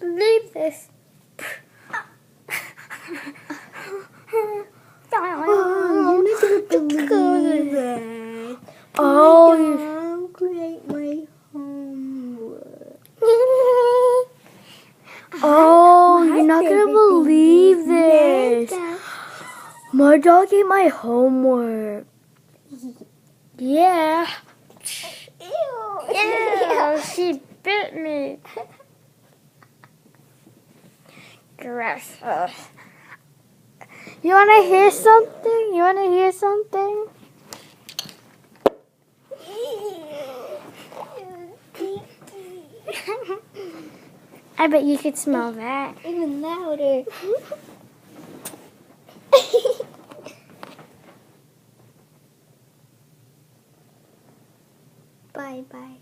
believe this. Oh, you're not gonna believe it. Oh, Mom, create my homework. Oh, My you're not gonna favorite believe thing this. is Mega. My dog ate my homework. Yeah. Ew. Ew, she bit me. Gross. Ugh. You wanna hear something? You wanna hear something? I bet you could smell that. Even louder. Bye bye.